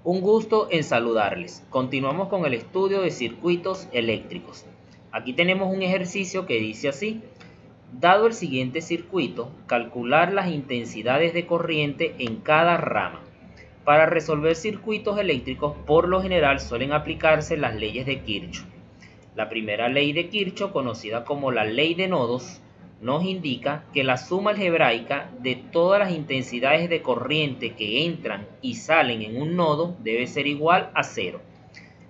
Un gusto en saludarles. Continuamos con el estudio de circuitos eléctricos. Aquí tenemos un ejercicio que dice así: dado el siguiente circuito, calcular las intensidades de corriente en cada rama. Para resolver circuitos eléctricos, por lo general suelen aplicarse las leyes de Kirchhoff. La primera ley de Kirchhoff, conocida como la ley de nodos, nos indica que la suma algebraica de todas las intensidades de corriente que entran y salen en un nodo debe ser igual a 0.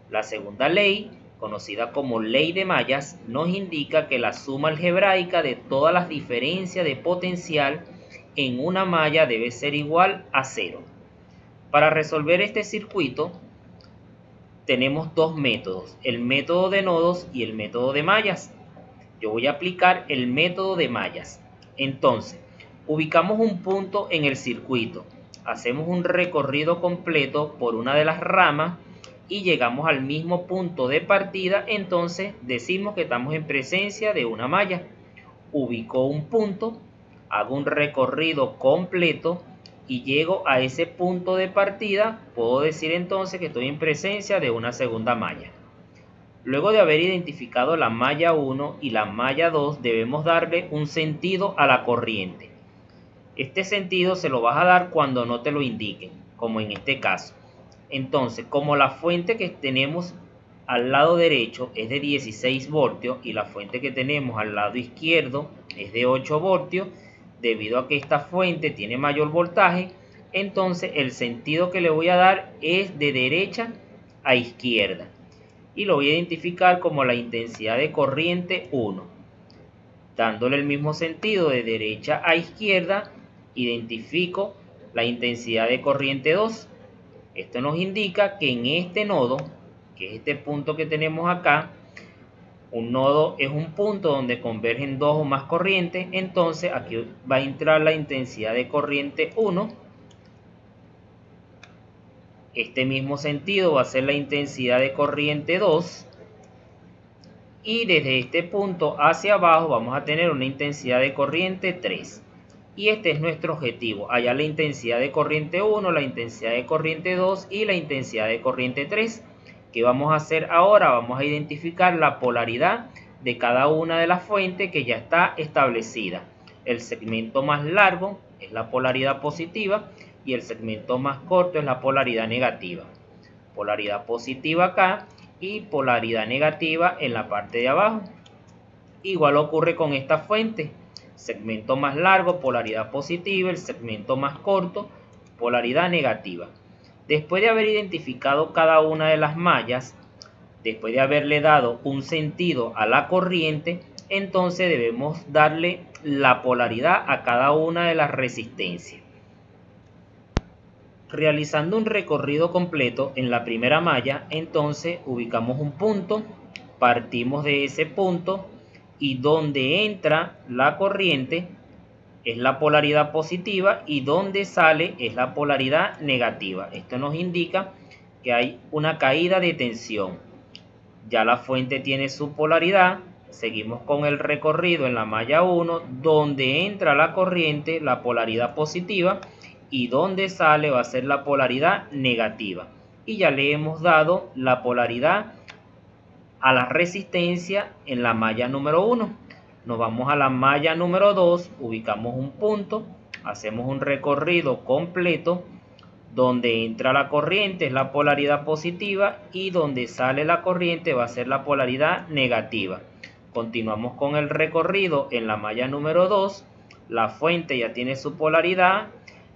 La segunda ley, conocida como ley de mallas, nos indica que la suma algebraica de todas las diferencias de potencial en una malla debe ser igual a 0. Para resolver este circuito tenemos dos métodos, el método de nodos y el método de mallas. Yo voy a aplicar el método de mallas. Entonces, ubicamos un punto en el circuito, hacemos un recorrido completo por una de las ramas y llegamos al mismo punto de partida. Entonces decimos que estamos en presencia de una malla. Ubico un punto, hago un recorrido completo y llego a ese punto de partida. Puedo decir entonces que estoy en presencia de una segunda malla. Luego de haber identificado la malla 1 y la malla 2, debemos darle un sentido a la corriente. Este sentido se lo vas a dar cuando no te lo indiquen, como en este caso. Entonces, como la fuente que tenemos al lado derecho es de 16 voltios y la fuente que tenemos al lado izquierdo es de 8 voltios, debido a que esta fuente tiene mayor voltaje, entonces el sentido que le voy a dar es de derecha a izquierda. Y lo voy a identificar como la intensidad de corriente 1. Dándole el mismo sentido de derecha a izquierda, identifico la intensidad de corriente 2. Esto nos indica que en este nodo, que es este punto que tenemos acá, un nodo es un punto donde convergen dos o más corrientes, entonces aquí va a entrar la intensidad de corriente 1. Este mismo sentido va a ser la intensidad de corriente 2. Y desde este punto hacia abajo vamos a tener una intensidad de corriente 3. Y este es nuestro objetivo: hallar la intensidad de corriente 1, la intensidad de corriente 2 y la intensidad de corriente 3. ¿Qué vamos a hacer ahora? Vamos a identificar la polaridad de cada una de las fuentes que ya está establecida. El segmento más largo es la polaridad positiva y el segmento más corto es la polaridad negativa. Polaridad positiva acá y polaridad negativa en la parte de abajo. Igual ocurre con esta fuente: segmento más largo, polaridad positiva; el segmento más corto, polaridad negativa. Después de haber identificado cada una de las mallas, después de haberle dado un sentido a la corriente, entonces debemos darle la polaridad a cada una de las resistencias. Realizando un recorrido completo en la primera malla, entonces ubicamos un punto, partimos de ese punto y donde entra la corriente es la polaridad positiva y donde sale es la polaridad negativa. Esto nos indica que hay una caída de tensión. Ya la fuente tiene su polaridad. Seguimos con el recorrido en la malla 1, donde entra la corriente, la polaridad positiva, y donde sale va a ser la polaridad negativa. Y ya le hemos dado la polaridad a la resistencia en la malla número 1. Nos vamos a la malla número 2, ubicamos un punto, hacemos un recorrido completo. Donde entra la corriente es la polaridad positiva y donde sale la corriente va a ser la polaridad negativa. Continuamos con el recorrido en la malla número 2. La fuente ya tiene su polaridad.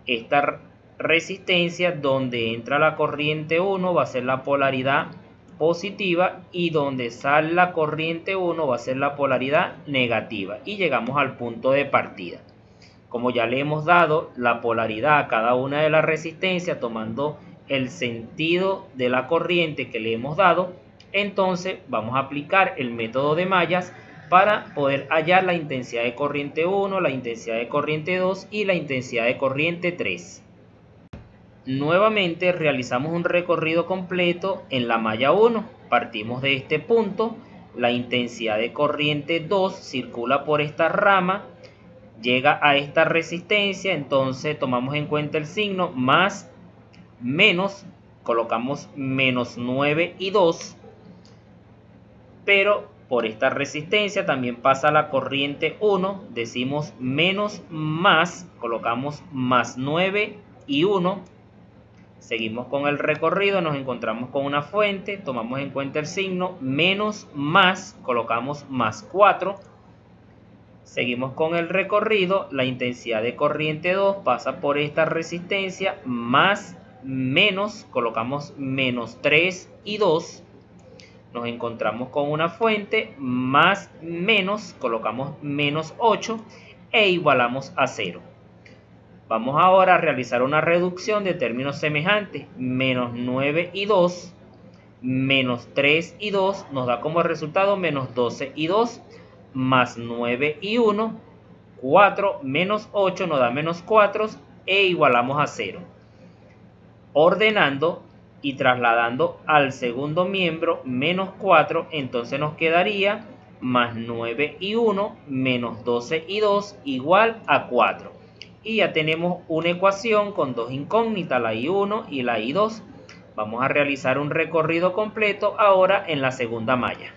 Esta resistencia donde entra la corriente 1 va a ser la polaridad positiva y donde sale la corriente 1 va a ser la polaridad negativa. Y llegamos al punto de partida. Como ya le hemos dado la polaridad a cada una de las resistencias tomando el sentido de la corriente que le hemos dado, entonces vamos a aplicar el método de mallas para poder hallar la intensidad de corriente 1, la intensidad de corriente 2 y la intensidad de corriente 3. Nuevamente realizamos un recorrido completo en la malla 1. Partimos de este punto, la intensidad de corriente 2 circula por esta rama, llega a esta resistencia, entonces tomamos en cuenta el signo más menos colocamos menos 9 y 2, pero por esta resistencia también pasa la corriente 1, decimos menos más, colocamos más 9 y 1, seguimos con el recorrido, nos encontramos con una fuente, tomamos en cuenta el signo, menos más, colocamos más 4, seguimos con el recorrido, la intensidad de corriente 2 pasa por esta resistencia, más menos, colocamos menos 3 y 2, nos encontramos con una fuente, más menos, colocamos menos 8 e igualamos a 0. Vamos ahora a realizar una reducción de términos semejantes, menos 9 y 2, menos 3 y 2, nos da como resultado menos 12 y 2, más 9 y 1, 4 menos 8 nos da menos 4 e igualamos a 0. Ordenando y trasladando al segundo miembro menos 4, entonces nos quedaría más 9 y 1 menos 12 y 2 igual a 4. Y ya tenemos una ecuación con dos incógnitas, la I1 y la I2. Vamos a realizar un recorrido completo ahora en la segunda malla.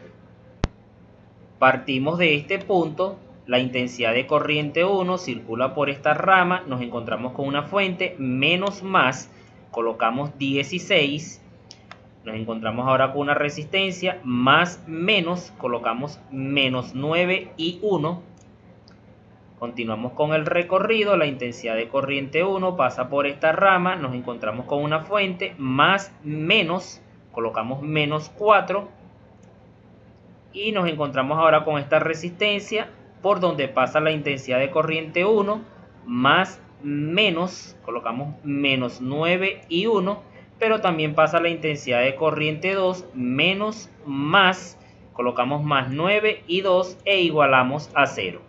Partimos de este punto, la intensidad de corriente 1 circula por esta rama, nos encontramos con una fuente, menos más, colocamos 16, nos encontramos ahora con una resistencia, más menos, colocamos menos 9 y 1, continuamos con el recorrido, la intensidad de corriente 1 pasa por esta rama, nos encontramos con una fuente, más menos, colocamos menos 4, y nos encontramos ahora con esta resistencia por donde pasa la intensidad de corriente 1, más menos, colocamos menos 9 y 1, pero también pasa la intensidad de corriente 2, menos más, colocamos más 9 y 2 e igualamos a 0.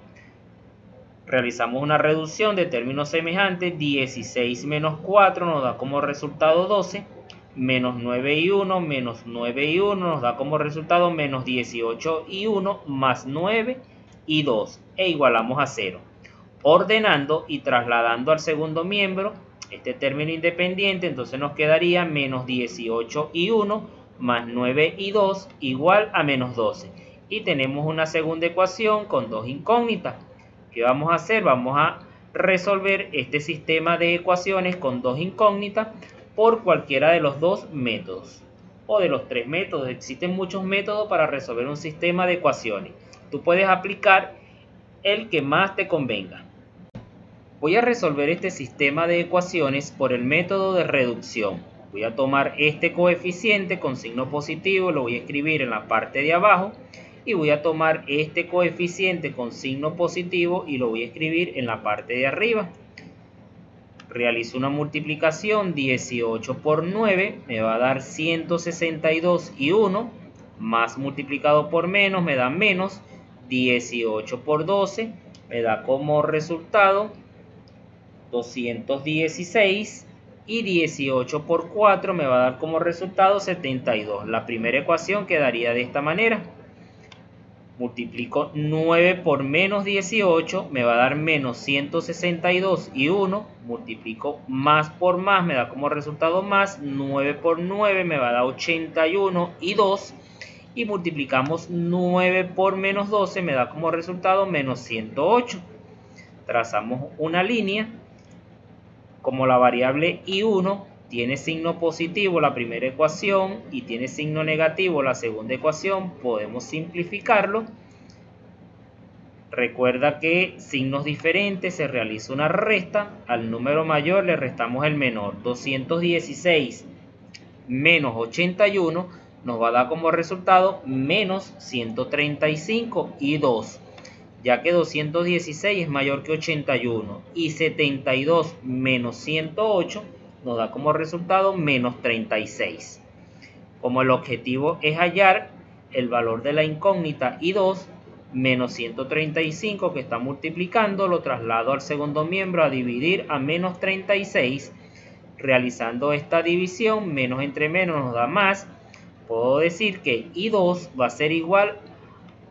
Realizamos una reducción de términos semejantes, 16 menos 4 nos da como resultado 12, menos 9 y 1, menos 9 y 1 nos da como resultado menos 18 y 1, más 9 y 2 e igualamos a 0. Ordenando y trasladando al segundo miembro este término independiente, entonces nos quedaría menos 18 y 1 más 9 y 2 igual a menos 12. Y tenemos una segunda ecuación con dos incógnitas. ¿Qué vamos a hacer? Vamos a resolver este sistema de ecuaciones con dos incógnitas por cualquiera de los dos métodos o de los tres métodos. Existen muchos métodos para resolver un sistema de ecuaciones. Tú puedes aplicar el que más te convenga. Voy a resolver este sistema de ecuaciones por el método de reducción. Voy a tomar este coeficiente con signo positivo, lo voy a escribir en la parte de abajo, y voy a tomar este coeficiente con signo positivo y lo voy a escribir en la parte de arriba. Realizo una multiplicación, 18 por 9 me va a dar 162 y 1, más multiplicado por menos me da menos, 18 por 12 me da como resultado 216 y 18 por 4 me va a dar como resultado 72. La primera ecuación quedaría de esta manera. Multiplico 9 por menos 18, me va a dar menos 162 y 1. Multiplico más por más, me da como resultado más. 9 por 9 me va a dar 81 y 2. Y multiplicamos 9 por menos 12, me da como resultado menos 108. Trazamos una línea. Como la variable I1 tiene signo positivo la primera ecuación y tiene signo negativo la segunda ecuación, podemos simplificarlo. Recuerda que signos diferentes se realiza una resta, al número mayor le restamos el menor. 216 menos 81 nos va a dar como resultado menos 135 y 2. Ya que 216 es mayor que 81 y 72 menos 108 nos da como resultado menos 36. Como el objetivo es hallar el valor de la incógnita I2, menos 135 que está multiplicando, lo traslado al segundo miembro a dividir a menos 36. Realizando esta división, menos entre menos nos da más. Puedo decir que I2 va a ser igual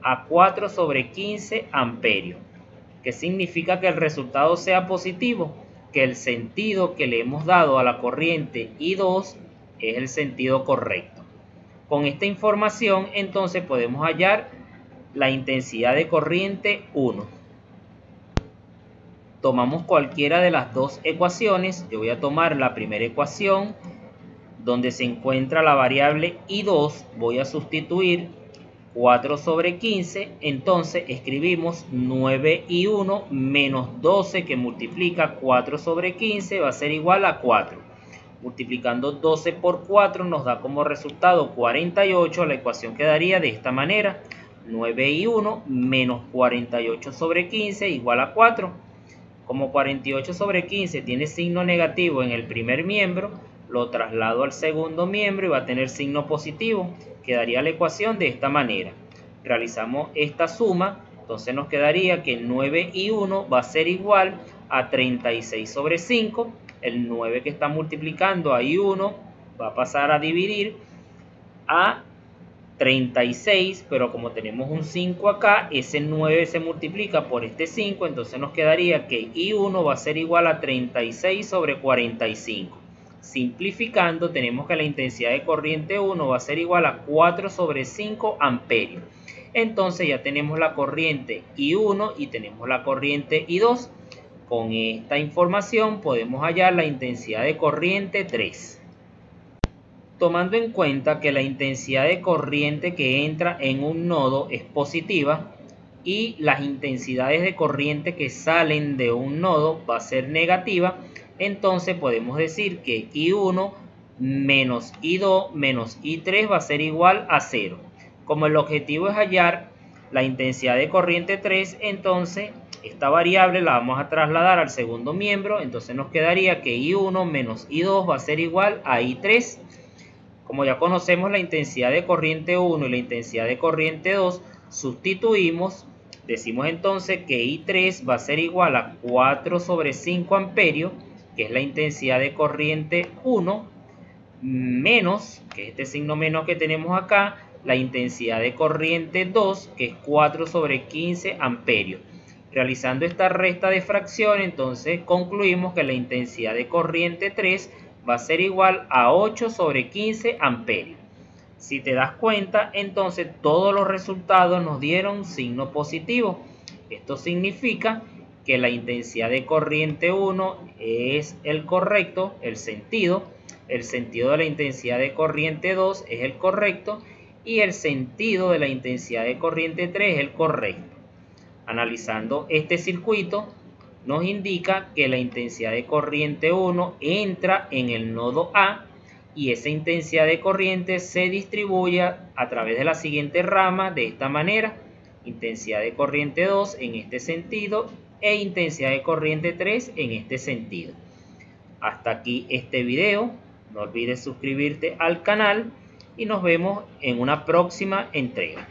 a 4 sobre 15 amperios. ¿Qué significa que el resultado sea positivo? Que el sentido que le hemos dado a la corriente I2 es el sentido correcto. Con esta información entonces podemos hallar la intensidad de corriente 1. Tomamos cualquiera de las dos ecuaciones. Yo voy a tomar la primera ecuación donde se encuentra la variable I2. Voy a sustituir 4 sobre 15. Entonces escribimos 9I1 menos 12 que multiplica 4 sobre 15 va a ser igual a 4. Multiplicando 12 por 4 nos da como resultado 48. La ecuación quedaría de esta manera. 9I1 menos 48 sobre 15 igual a 4. Como 48 sobre 15 tiene signo negativo en el primer miembro, lo traslado al segundo miembro y va a tener signo positivo. Quedaría la ecuación de esta manera. Realizamos esta suma, entonces nos quedaría que 9I1 va a ser igual a 36 sobre 5. El 9 que está multiplicando a I1 va a pasar a dividir a 36, pero como tenemos un 5 acá, ese 9 se multiplica por este 5, entonces nos quedaría que I1 va a ser igual a 36 sobre 45. Simplificando, tenemos que la intensidad de corriente 1 va a ser igual a 4 sobre 5 amperios. Entonces ya tenemos la corriente I1 y tenemos la corriente I2. Con esta información podemos hallar la intensidad de corriente 3. Tomando en cuenta que la intensidad de corriente que entra en un nodo es positiva y las intensidades de corriente que salen de un nodo va a ser negativa, entonces podemos decir que I1 menos I2 menos I3 va a ser igual a 0. Como el objetivo es hallar la intensidad de corriente 3, entonces esta variable la vamos a trasladar al segundo miembro, entonces nos quedaría que I1 menos I2 va a ser igual a I3. Como ya conocemos la intensidad de corriente 1 y la intensidad de corriente 2, sustituimos, decimos entonces que I3 va a ser igual a 4 sobre 5 amperios, que es la intensidad de corriente 1, menos, que es este signo menos que tenemos acá, la intensidad de corriente 2, que es 4 sobre 15 amperios. Realizando esta resta de fracción, entonces concluimos que la intensidad de corriente 3 va a ser igual a 8 sobre 15 amperios. Si te das cuenta, entonces todos los resultados nos dieron signo positivo. Esto significa que la intensidad de corriente 1 es el correcto, el sentido de la intensidad de corriente 2 es el correcto y el sentido de la intensidad de corriente 3 es el correcto. Analizando este circuito, nos indica que la intensidad de corriente 1 entra en el nodo A y esa intensidad de corriente se distribuye a través de la siguiente rama de esta manera: intensidad de corriente 2 en este sentido e intensidad de corriente 3 en este sentido. Hasta aquí este video. No olvides suscribirte al canal y nos vemos en una próxima entrega.